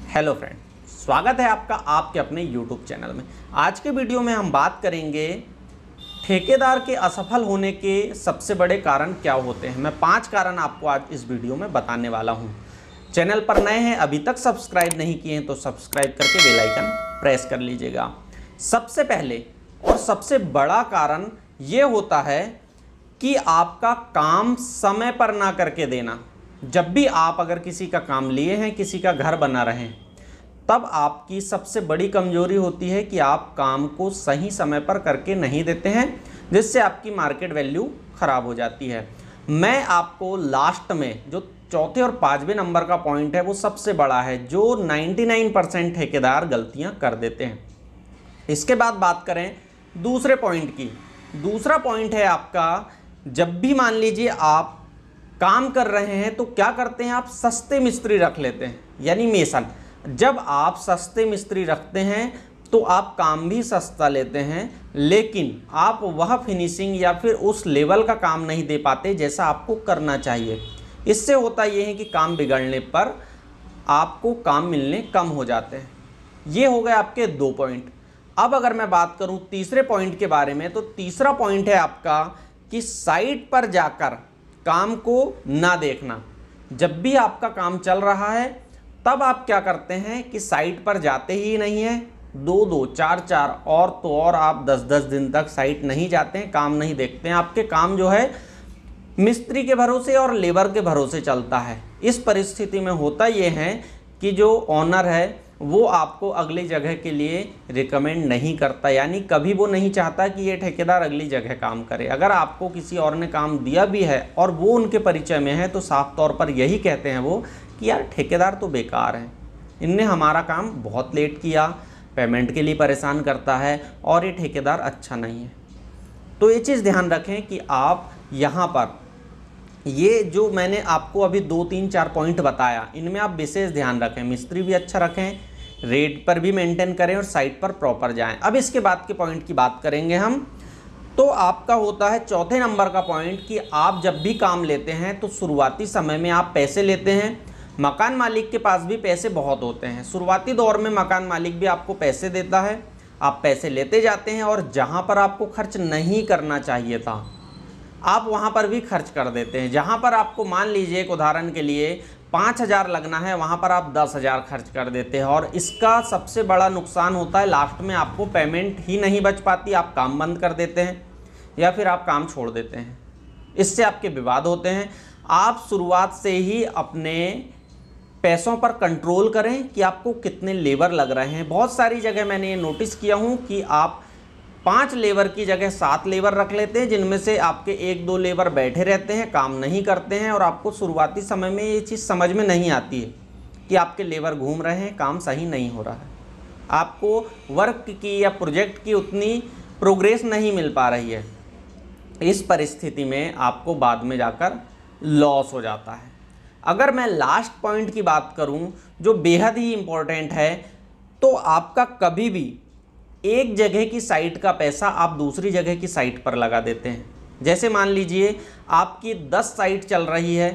Hello friend, स्वागत है आपका आपके अपने YouTube चैनल में। आज के वीडियो में हम बात करेंगे ठेकेदार के असफल होने के सबसे बड़े कारण क्या होते हैं। मैं 5 कारण आपको आज इस वीडियो में बताने वाला हूं। चैनल पर नए हैं, अभी तक सब्सक्राइब नहीं किए हैं तो सब्सक्राइब करके बेल आइकन प्रेस कर लीजिएगा। सबसे पहले और सबसे बड़ा कारण ये होता है कि आपका काम समय पर ना करके देना। जब भी आप अगर किसी का काम लिए हैं, किसी का घर बना रहे हैं, तब आपकी सबसे बड़ी कमजोरी होती है कि आप काम को सही समय पर करके नहीं देते हैं, जिससे आपकी मार्केट वैल्यू खराब हो जाती है। मैं आपको लास्ट में जो चौथे और 5वें नंबर का पॉइंट है वो सबसे बड़ा है, जो 99% ठेकेदार गलतियां कर देते हैं। इसके बाद बात करें दूसरे पॉइंट की। दूसरा पॉइंट है आपका, जब भी मान लीजिए आप काम कर रहे हैं तो क्या करते हैं, आप सस्ते मिस्त्री रख लेते हैं, यानी मेसन। जब आप सस्ते मिस्त्री रखते हैं तो आप काम भी सस्ता लेते हैं, लेकिन आप वह फिनिशिंग या फिर उस लेवल का काम नहीं दे पाते जैसा आपको करना चाहिए। इससे होता यह है कि काम बिगड़ने पर आपको काम मिलने कम हो जाते हैं। ये हो गए आपके 2 पॉइंट। अब अगर मैं बात करूं तीसरे पॉइंट के बारे में, तो तीसरा पॉइंट है आपका कि साइट पर जाकर काम को ना देखना। जब भी आपका काम चल रहा है तब आप क्या करते हैं कि साइट पर जाते ही नहीं है, 2-2, 4-4 और तो और आप 10-10 दिन तक साइट नहीं जाते हैं, काम नहीं देखते हैं। आपके काम जो है मिस्त्री के भरोसे और लेबर के भरोसे चलता है। इस परिस्थिति में होता यह है कि जो ओनर है वो आपको अगली जगह के लिए रिकमेंड नहीं करता, यानी कभी वो नहीं चाहता कि ये ठेकेदार अगली जगह काम करे। अगर आपको किसी और ने काम दिया भी है और वो उनके परिचय में है तो साफ तौर पर यही कहते हैं वो कि यार ठेकेदार तो बेकार है, इनने हमारा काम बहुत लेट किया, पेमेंट के लिए परेशान करता है और ये ठेकेदार अच्छा नहीं है। तो ये चीज़ ध्यान रखें कि आप यहाँ पर ये जो मैंने आपको अभी 2, 3, 4 पॉइंट बताया, इनमें आप विशेष ध्यान रखें। मिस्त्री भी अच्छा रखें, रेट पर भी मेंटेन करें और साइट पर प्रॉपर जाएं। अब इसके बाद के पॉइंट की बात करेंगे हम। तो आपका होता है चौथे नंबर का पॉइंट कि आप जब भी काम लेते हैं तो शुरुआती समय में आप पैसे लेते हैं। मकान मालिक के पास भी पैसे बहुत होते हैं। शुरुआती दौर में मकान मालिक भी आपको पैसे देता है, आप पैसे लेते जाते हैं और जहाँ पर आपको खर्च नहीं करना चाहिए था आप वहाँ पर भी खर्च कर देते हैं। जहाँ पर आपको मान लीजिए एक उदाहरण के लिए 5,000 लगना है, वहाँ पर आप 10,000 खर्च कर देते हैं और इसका सबसे बड़ा नुकसान होता है लास्ट में आपको पेमेंट ही नहीं बच पाती, आप काम बंद कर देते हैं या फिर आप काम छोड़ देते हैं। इससे आपके विवाद होते हैं। आप शुरुआत से ही अपने पैसों पर कंट्रोल करें कि आपको कितने लेबर लग रहे हैं। बहुत सारी जगह मैंने ये नोटिस किया हूँ कि आप 5 लेबर की जगह 7 लेबर रख लेते हैं, जिनमें से आपके 1-2 लेबर बैठे रहते हैं, काम नहीं करते हैं और आपको शुरुआती समय में ये चीज़ समझ में नहीं आती है कि आपके लेबर घूम रहे हैं, काम सही नहीं हो रहा है, आपको वर्क की या प्रोजेक्ट की उतनी प्रोग्रेस नहीं मिल पा रही है। इस परिस्थिति में आपको बाद में जाकर लॉस हो जाता है। अगर मैं लास्ट पॉइंट की बात करूं जो बेहद ही इम्पोर्टेंट है, तो आपका कभी भी एक जगह की साइट का पैसा आप दूसरी जगह की साइट पर लगा देते हैं। जैसे मान लीजिए आपकी 10 साइट चल रही है,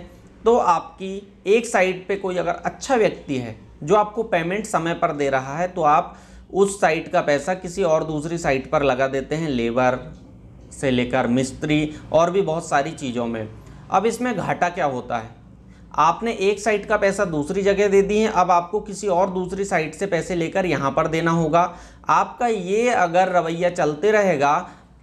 तो आपकी एक साइट पे कोई अगर अच्छा व्यक्ति है जो आपको पेमेंट समय पर दे रहा है, तो आप उस साइट का पैसा किसी और दूसरी साइट पर लगा देते हैं, लेबर से लेकर मिस्त्री और भी बहुत सारी चीज़ों में। अब इसमें घाटा क्या होता है, आपने एक साइट का पैसा दूसरी जगह दे दिए, अब आपको किसी और दूसरी साइट से पैसे लेकर यहाँ पर देना होगा। आपका ये अगर रवैया चलते रहेगा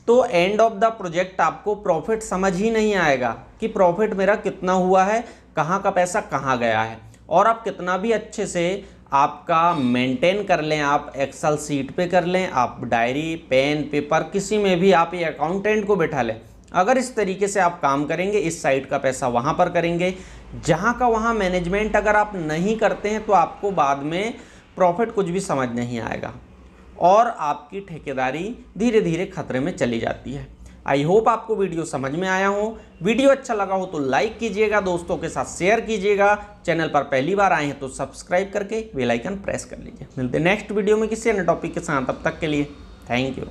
तो एंड ऑफ द प्रोजेक्ट आपको प्रॉफिट समझ ही नहीं आएगा कि प्रॉफिट मेरा कितना हुआ है, कहाँ का पैसा कहाँ गया है। और आप कितना भी अच्छे से आपका मेंटेन कर लें, आप एक्सेल सीट पे कर लें, आप डायरी पेन पेपर किसी में भी आप ये अकाउंटेंट को बैठा लें, अगर इस तरीके से आप काम करेंगे, इस साइट का पैसा वहाँ पर करेंगे, जहाँ का वहाँ मैनेजमेंट अगर आप नहीं करते हैं, तो आपको बाद में प्रॉफिट कुछ भी समझ नहीं आएगा और आपकी ठेकेदारी धीरे धीरे खतरे में चली जाती है। आई होप आपको वीडियो समझ में आया हो। वीडियो अच्छा लगा हो तो लाइक कीजिएगा, दोस्तों के साथ शेयर कीजिएगा। चैनल पर पहली बार आए हैं तो सब्सक्राइब करके बेल आइकन प्रेस कर लीजिए। मिलते हैं नेक्स्ट वीडियो में किसी अन्य टॉपिक के साथ, तब तक के लिए थैंक यू।